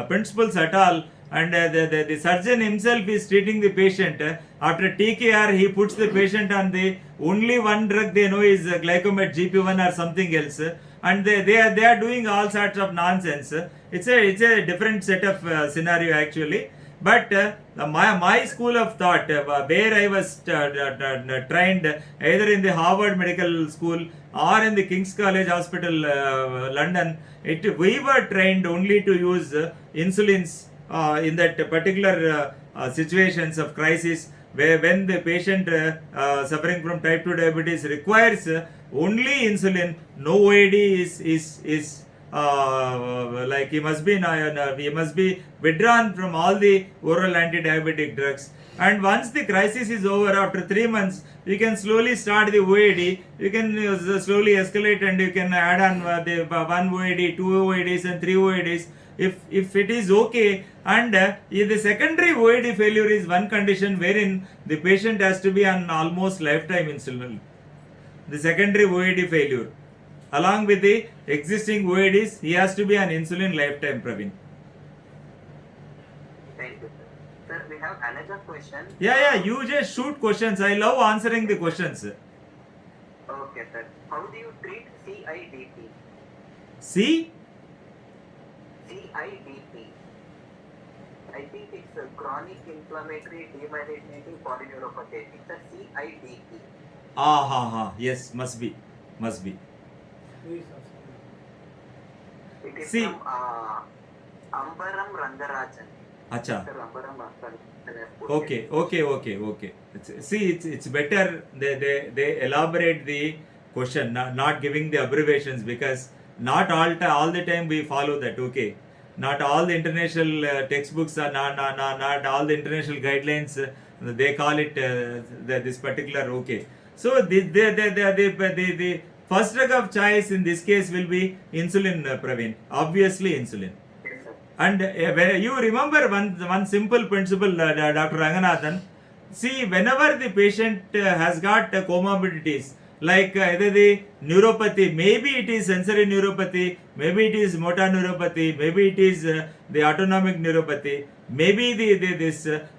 [SPEAKER 2] principles at all, and the surgeon himself is treating the patient. After TKR, he puts the patient on the only one drug they know is glycomet GP1 or something else, and they are doing all sorts of nonsense. It's a different set of scenario actually. But my school of thought, where I was trained either in the Harvard Medical School or in the King's College Hospital, London, we were trained only to use insulins in that particular situations of crisis, where when the patient suffering from type 2 diabetes requires only insulin, no OAD is like he must be withdrawn from all the oral anti-diabetic drugs. And once the crisis is over, after 3 months, you can slowly start the OAD. You can slowly escalate, and you can add on the 1 OAD, 2 OADs, and 3 OADs if it is okay. And if the secondary OAD failure is one condition wherein the patient has to be on almost lifetime insulin. The secondary OAD failure, along with the existing OADs, he has to be on insulin lifetime, Praveen.
[SPEAKER 1] Thank you, sir. Sir, we have another question.
[SPEAKER 2] Yeah, you just shoot questions. I love answering the questions.
[SPEAKER 1] Okay, sir. How do you treat CIDP?
[SPEAKER 2] See?
[SPEAKER 1] CIDP. I think it's a chronic inflammatory demyelinating polyneuropathy. It's a CIDP.
[SPEAKER 2] Yes, must be.
[SPEAKER 1] It is
[SPEAKER 2] See.
[SPEAKER 1] from Ambaram Rangarajan.
[SPEAKER 2] Acha.
[SPEAKER 1] Sir, Ambaram Rangarajan.
[SPEAKER 2] Okay. It's better they elaborate the question, not giving the abbreviations, because not all the time we follow that. Okay, not all the international textbooks are not all the international guidelines. They call it this particular. Okay, so the first drug of choice in this case will be insulin, Praveen. Obviously, insulin.
[SPEAKER 1] Yes, sir.
[SPEAKER 2] And you remember one simple principle, Dr. Ranganathan. See, whenever the patient has got comorbidities, like either the neuropathy, maybe it is sensory neuropathy, maybe it is motor neuropathy, maybe it is the autonomic neuropathy, maybe the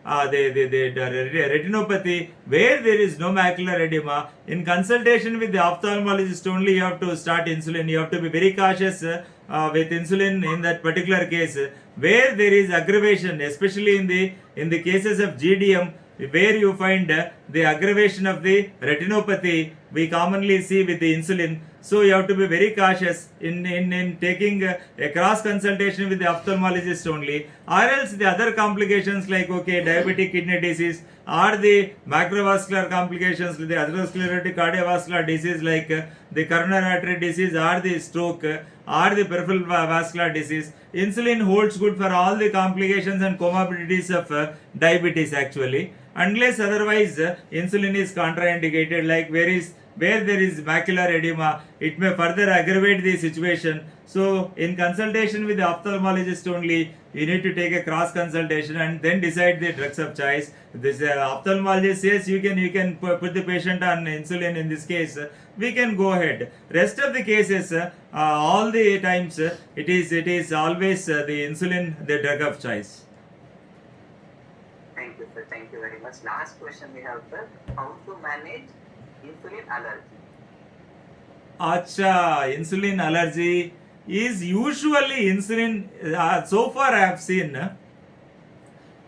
[SPEAKER 2] retinopathy, where there is no macular edema. In consultation with the ophthalmologist only, you have to start insulin. You have to be very cautious with insulin in that particular case. Where there is aggravation, especially in the cases of GDM, where you find the aggravation of the retinopathy, we commonly see with the insulin. So you have to be very cautious in taking a cross consultation with the ophthalmologist only, or else the other complications like diabetic kidney disease, or the macrovascular complications, the atherosclerotic cardiovascular disease like the coronary artery disease, or the stroke, or the peripheral vascular disease. Insulin holds good for all the complications and comorbidities of diabetes actually, unless otherwise insulin is contraindicated, like where is where there is macular edema, it may further aggravate the situation. So, in consultation with the ophthalmologist only, you need to take a cross consultation and then decide the drugs of choice. This ophthalmologist says you can put the patient on insulin in this case, we can go ahead. Rest of the cases, all the times, it is always the insulin the drug of choice.
[SPEAKER 1] Thank you, sir. Thank you very much. Last question we have, sir. How to manage insulin allergy?
[SPEAKER 2] Acha, insulin allergy is usually insulin. So far, I have seen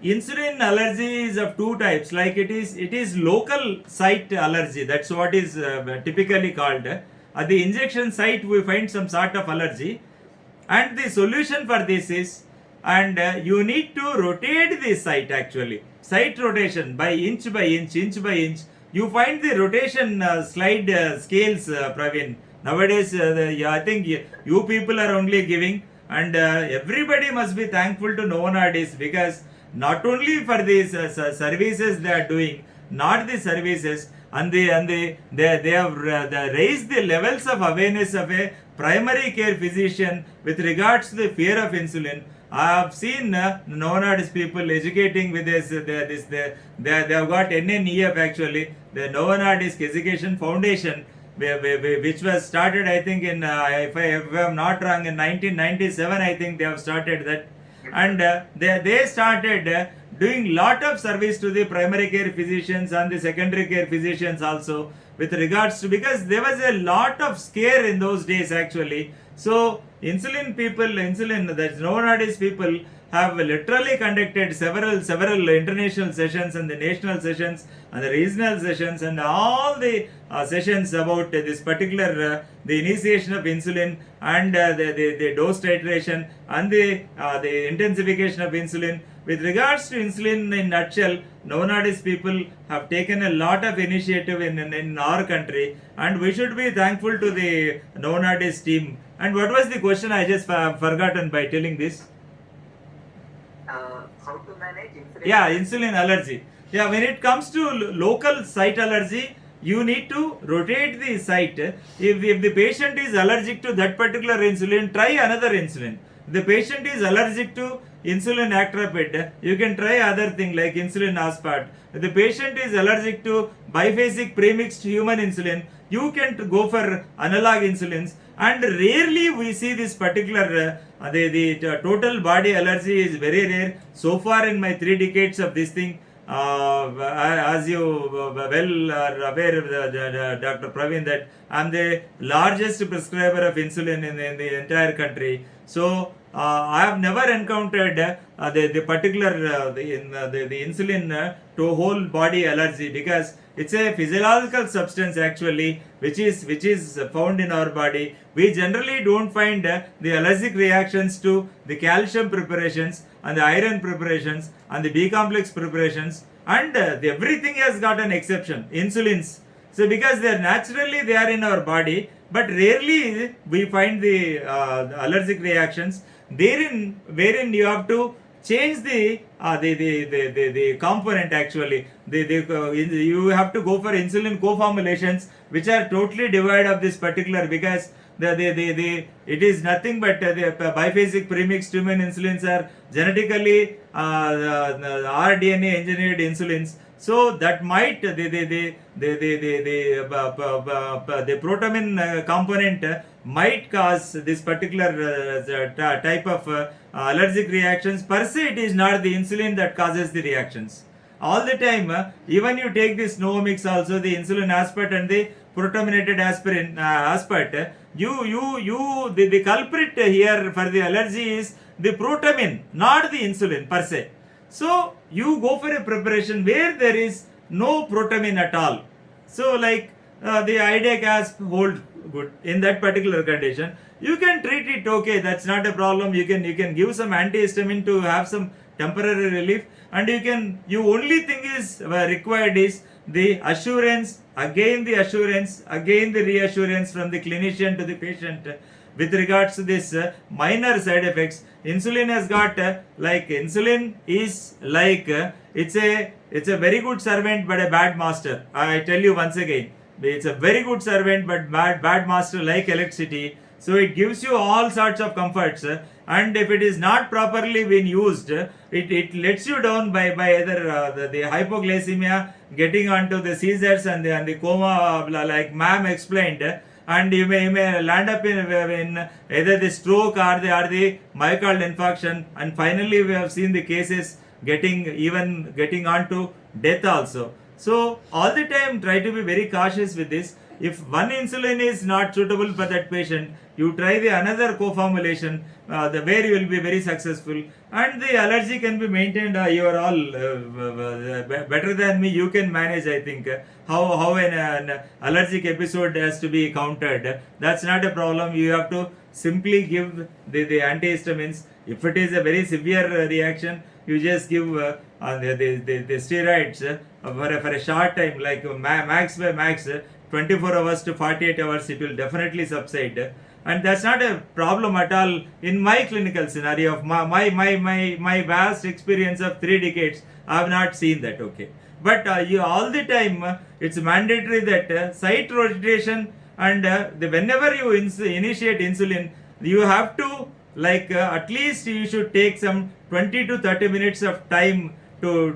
[SPEAKER 2] insulin allergy is of two types. Like it is local site allergy. That's what is typically called. At the injection site, we find some sort of allergy, and the solution for this is, and you need to rotate the site actually. Site rotation by inch, inch by inch. You find the rotation slide scales, Praveen. Nowadays, I think you people are only giving, and everybody must be thankful to Novo Nordisk, because not only for these services they are doing, not the services, and they have raised the levels of awareness of a primary care physician with regards to the fear of insulin. I have seen Novo Nordisk people educating with this. They have got NNEF actually, the Novo Nordisk Education Foundation, which was started, I think, in if I am not wrong, in 1997. I think they have started that, and they started doing lot of service to the primary care physicians and the secondary care physicians also, with regards to, because there was a lot of scare in those days actually. So insulin that's Novo Nordisk people have literally conducted several international sessions and the national sessions and the regional sessions and all the sessions about this particular the initiation of insulin and the dose titration and the intensification of insulin. With regards to insulin in nutshell, Novo Nordisk people have taken a lot of initiative in our country, and we should be thankful to the Novo Nordisk team. And what was the question? I just forgotten by telling this.
[SPEAKER 1] How to manage insulin?
[SPEAKER 2] Yeah, insulin allergy. Yeah, when it comes to local site allergy, you need to rotate the site. If the patient is allergic to that particular insulin, try another insulin. If the patient is allergic to insulin actrapid, you can try other thing like insulin aspart. If the patient is allergic to biphasic premixed human insulin, you can go for analog insulins. And rarely we see this particular the total body allergy is very rare. So far in my 3 decades of this thing, as you well are aware, Dr. Praveen, that I am the largest prescriber of insulin in the entire country. So I have never encountered the particular the insulin to whole body allergy, because it's a physiological substance actually which is found in our body. We generally don't find the allergic reactions to the calcium preparations and the iron preparations and the B complex preparations, and everything has got an exception, insulins. So because they are in our body, but rarely we find the allergic reactions therein, wherein you have to change the component actually. You have to go for insulin co-formulations which are totally devoid of this particular, because it is nothing but the biphasic premixed human insulins are genetically rDNA engineered insulins. So that might the protamine component might cause this particular type of allergic reactions. Per se, it is not the insulin that causes the reactions. All the time, even you take this Novomix also, the insulin aspart and the protaminated aspirin aspart, the culprit here for the allergy is the protamine, not the insulin per se. So you go for a preparation where there is no protamine at all. So like the IDEC as hold good in that particular condition, you can treat it okay. That's not a problem. You can give some antihistamine to have some temporary relief, and you only thing is required is the assurance, again the reassurance from the clinician to the patient with regards to this minor side effects. Insulin has got insulin is like it's a very good servant but a bad master. I tell you once again, it's a very good servant, but bad master like electricity. So it gives you all sorts of comforts, and if it is not properly been used, it lets you down by either the hypoglycemia, getting onto the seizures and the coma, like ma'am explained, and you may land up in either the stroke or the myocardial infarction, and finally we have seen the cases getting on to death also. So all the time try to be very cautious with this. If one insulin is not suitable for that patient, you try the another co-formulation, the where you will be very successful, and the allergy can be maintained. You are all better than me. You can manage, I think, how an allergic episode has to be countered. That's not a problem. You have to simply give the antihistamines. If it is a very severe reaction, you just give the steroids for a short time, like max by max, 24 hours to 48 hours, it will definitely subside. And that's not a problem at all in my clinical scenario of my vast experience of 3 decades. I have not seen that, okay. But you all the time, it's mandatory that site rotation, and whenever you initiate insulin, you have to at least you should take some 20 to 30 minutes of time to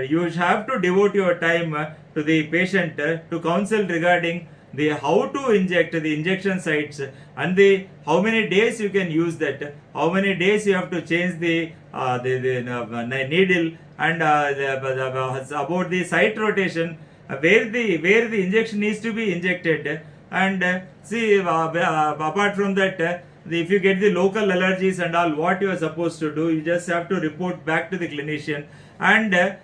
[SPEAKER 2] you have to devote your time to the patient to counsel regarding the how to inject the injection sites, and the how many days you can use that, how many days you have to change the needle, and about the site rotation, where the injection needs to be injected, and apart from that, if you get the local allergies and all, what you are supposed to do, you just have to report back to the clinician. And the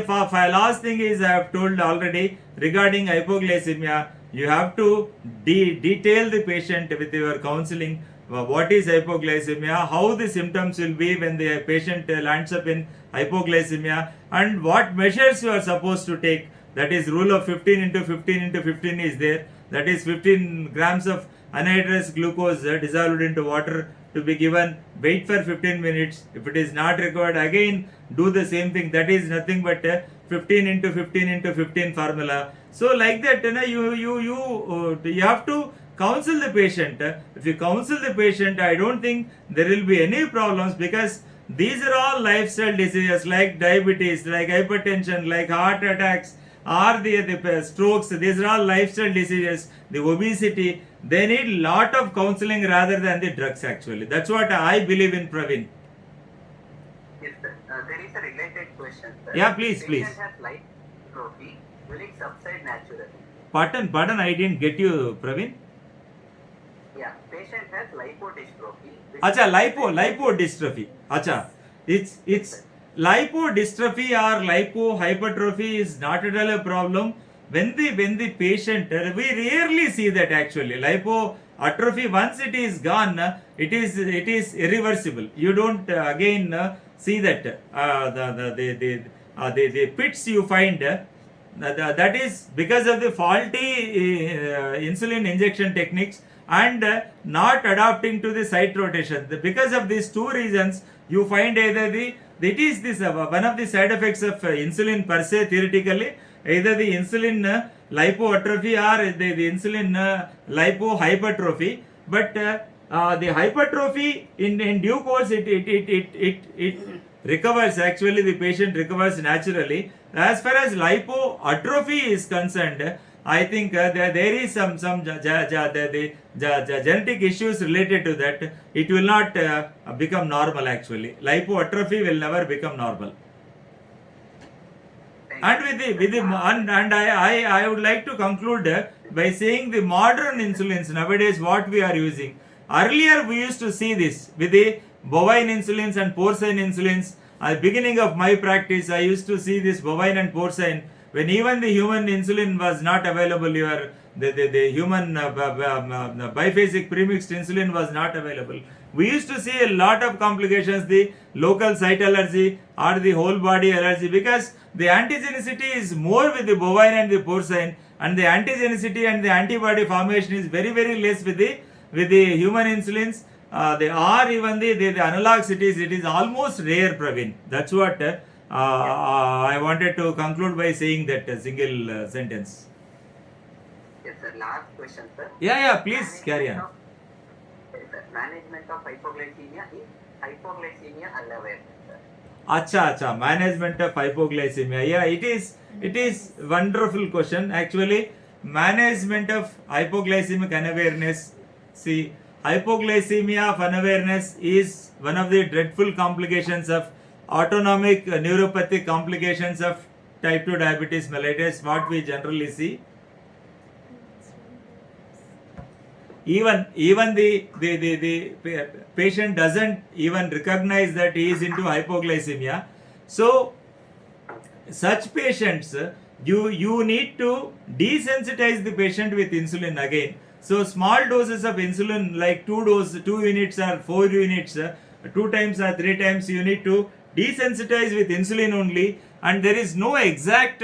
[SPEAKER 2] last thing is, I have told already regarding hypoglycemia, you have to detail the patient with your counseling. What is hypoglycemia, how the symptoms will be when the patient lands up in hypoglycemia, and what measures you are supposed to take. That is rule of 15 into 15 into 15 is there. That is 15 grams of anhydrous glucose dissolved into water to be given. Wait for 15 minutes. If it is not required, again do the same thing. That is nothing but 15 into 15 into 15 formula. So like that, you have to counsel the patient. If you counsel the patient, I don't think there will be any problems, because these are all lifestyle diseases like diabetes, like hypertension, like heart attacks, or the strokes. These are all lifestyle diseases. The obesity, they need lot of counseling rather than the drugs actually. That's what I believe in, Praveen.
[SPEAKER 1] Yes, sir. There is a related question, sir.
[SPEAKER 2] Yeah, please.
[SPEAKER 1] Patient has lipotrophy. Will it subside naturally?
[SPEAKER 2] Pardon, I didn't get you, Praveen.
[SPEAKER 1] Yeah, patient has lipodystrophy.
[SPEAKER 2] Acha, lipodystrophy. Acha, it's lipodystrophy or lipohypertrophy is not at all a problem. When the patient, we rarely see that actually. Lipoatrophy, once it is gone, it is irreversible. You don't again see that the pits you find. That is because of the faulty insulin injection techniques, and not adapting to the site rotation. Because of these two reasons, you find either it is this one of the side effects of insulin per se, theoretically, either the insulin lipoatrophy or the insulin lipohypertrophy. But the hypertrophy in due course it recovers. Actually, the patient recovers naturally. As far as lipoatrophy is concerned, I think there is some genetic issues related to that. It will not become normal actually. Lipoatrophy will never become normal. And I would like to conclude by saying the modern insulins nowadays, what we are using. Earlier we used to see this with the bovine insulins and porcine insulins. At the beginning of my practice, I used to see this bovine and porcine. When even the human insulin was not available, the human biphasic premixed insulin was not available. We used to see a lot of complications, the local site allergy or the whole body allergy, because the antigenicity is more with the bovine and the porcine, and the antigenicity and the antibody formation is very, very less with the human insulins. They are even the analogs, it is almost rare, Praveen. That's what I wanted to conclude by saying that single sentence.
[SPEAKER 1] Yes, sir. Last question, sir.
[SPEAKER 2] Yeah, please carry on.
[SPEAKER 1] Yes, sir. Management of hypoglycemia is hypoglycemia unawareness, sir.
[SPEAKER 2] Acha, management of hypoglycemia. Yeah, it is wonderful question. Actually, management of hypoglycemic unawareness. See, hypoglycemia of unawareness is one of the dreadful complications of autonomic neuropathic complications of type 2 diabetes mellitus, what we generally see. Even the patient doesn't even recognize that he is into hypoglycemia. So such patients, you need to desensitize the patient with insulin again. So small doses of insulin, like 2 units or 4 units, 2 times or 3 times, you need to desensitize with insulin only, and there is no exact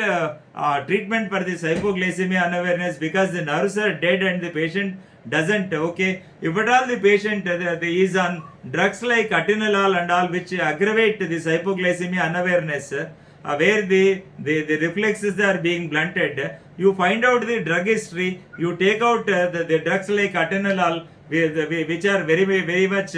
[SPEAKER 2] treatment for this hypoglycemia unawareness because the nerves are dead and the patient doesn't. Okay, if at all the patient is on drugs like atenolol and all, which aggravate this hypoglycemia unawareness, where the reflexes are being blunted, you find out the drug history, you take out the drugs like atenolol, which are very much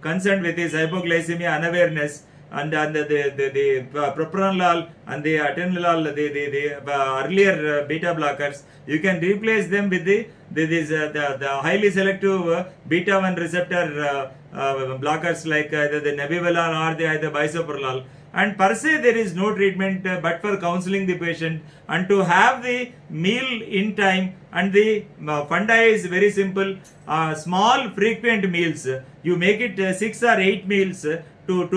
[SPEAKER 2] concerned with this hypoglycemia unawareness, and the propranolol and the atenolol, the earlier beta blockers, you can replace them with the highly selective beta 1 receptor blockers like either the nebivolol or the bisoprolol. And per se there is no treatment but for counseling the patient and to have the meal in time. And the funda is very simple, small frequent meals, you make it 6 or 8 meals to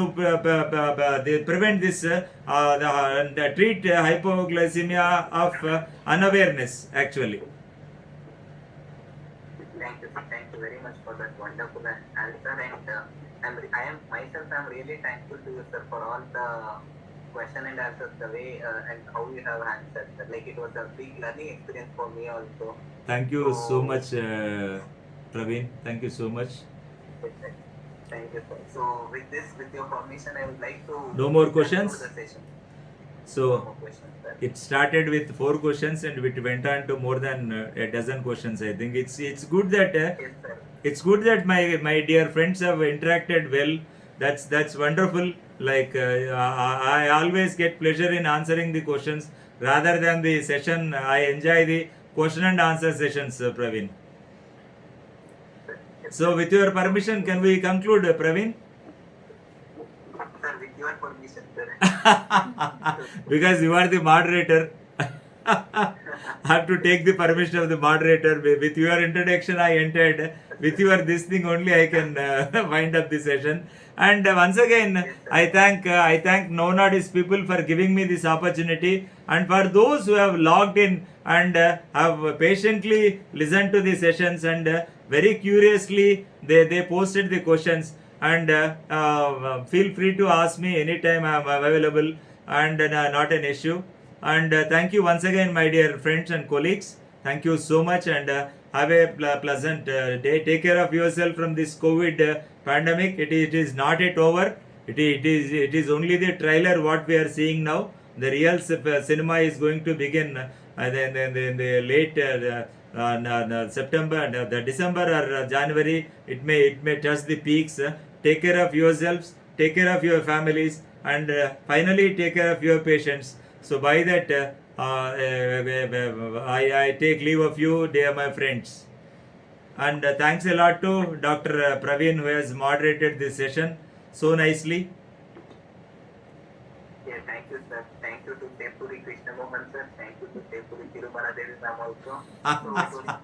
[SPEAKER 2] prevent this treat hypoglycemia of unawareness actually.
[SPEAKER 1] Thank you, sir. Thank you very much for that wonderful answer. And I am myself, I'm really thankful to you, sir, for all the question and answers, the way and how you have answered, sir. Like, it was a big learning experience for me also.
[SPEAKER 2] Thank you so much, Praveen. Thank you so much.
[SPEAKER 1] Thank you, sir. So with your permission, I would like to
[SPEAKER 2] No more questions?
[SPEAKER 1] conclude the session.
[SPEAKER 2] So
[SPEAKER 1] No more questions, sir.
[SPEAKER 2] it started with 4 questions and it went on to more than a dozen questions. I think it's good that
[SPEAKER 1] Yes, sir.
[SPEAKER 2] it's good that my dear friends have interacted well. That's wonderful. Like I always get pleasure in answering the questions rather than the session. I enjoy the question and answer sessions, Praveen. So with your permission, can we conclude, Praveen?
[SPEAKER 1] Sir, with your permission, sir.
[SPEAKER 2] Because you are the moderator. I have to take the permission of the moderator. With your introduction, I entered. With your this thing only, I can wind up the session. And once again, I thank Nownodis people for giving me this opportunity, and for those who have logged in and have patiently listened to the sessions and very curiously they posted the questions. And feel free to ask me anytime. I am available and not an issue. And thank you once again, my dear friends and colleagues. Thank you so much, and have a pleasant day. Take care of yourself from this COVID pandemic. It is not yet over. It is only the trailer what we are seeing now. The real cinema is going to begin in the late September, the December or January. It may touch the peaks. Take care of yourselves. Take care of your families, and finally take care of your patients. So by that, I take leave of you, dear my friends. And thanks a lot to Dr. Praveen, who has moderated this session so nicely.
[SPEAKER 1] Yeah, thank you, sir. Thank you to Tepuri Krishna Mohan, sir. Thank you to Tepuri Tirumala Devi ma'am also. So it was